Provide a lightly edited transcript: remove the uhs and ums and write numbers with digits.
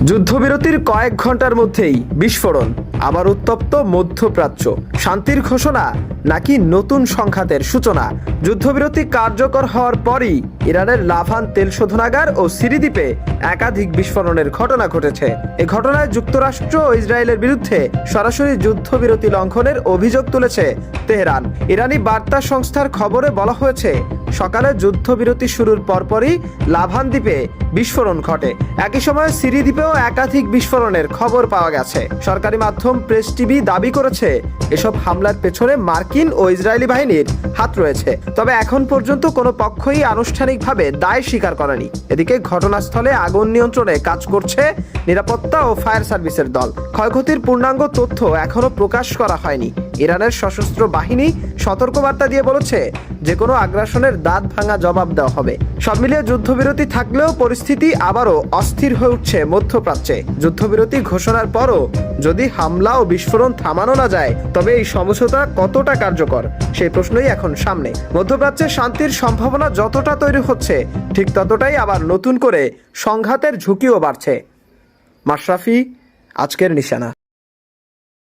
যুদ্ধবিরতির কয়েক ঘন্টার মধ্যেই বিস্ফোরণ, আবার উত্তপ্ত মধ্যপ্রাচ্য। শান্তির ঘোষণা নাকি নতুন সংঘাতের সূচনা? যুদ্ধবিরতি কার্যকর হওয়ার পরই ইরানের লাভান তেল শোধনাগার ও সিরি দ্বীপে একাধিক বিস্ফোরণের ঘটনা ঘটেছে। এ ঘটনায় যুক্তরাষ্ট্র ও ইসরায়েলের বিরুদ্ধে সরাসরি যুদ্ধবিরতি লঙ্ঘনের অভিযোগ তুলেছে তেহরান। ইরানি বার্তা সংস্থার খবরে বলা হয়েছে, সকালে যুদ্ধবিরতি শুরুর পরপরই লাভান দ্বীপে বিস্ফোরণ ঘটে। একই সময় সিরি দ্বীপেও একাধিক বিস্ফোরণের খবর পাওয়া গেছে। সরকারি মাধ্যম প্রেস টিভি দাবি করেছে, এসব হামলার পেছনে মার্কিন ও ইসরায়েলি বাহিনীর হাত রয়েছে। তবে এখন পর্যন্ত কোনো পক্ষই আনুষ্ঠানিকভাবে দায় স্বীকার করেনি। এদিকে ঘটনাস্থলে আগুন নিয়ন্ত্রণে কাজ করছে নিরাপত্তা ও ফায়ার সার্ভিসের দল। ক্ষয়ক্ষতির পূর্ণাঙ্গ তথ্য এখনো প্রকাশ করা হয়নি। ইরানের সশস্ত্র বাহিনী সতর্কবার্তা দিয়ে বলেছে, যে কোনো আগ্রাসনের দাঁত ভাঙা জবাব দেওয়া হবে। সব মিলিয়ে যুদ্ধবিরতি থাকলেও পরিস্থিতি আবারও অস্থির হয়ে উঠছে মধ্যপ্রাচ্যে। যুদ্ধবিরতি ঘোষণার পরও যদি হামলা ও বিস্ফোরণ থামানো না যায়, তবে এই সমঝোতা কতটা কার্যকর সেই প্রশ্নই এখন সামনে। মধ্যপ্রাচ্যে শান্তির সম্ভাবনা যতটা তৈরি হচ্ছে, ঠিক ততটাই আবার নতুন করে সংঘাতের ঝুঁকিও বাড়ছে। মাশরাফি, আজকের নিশানা।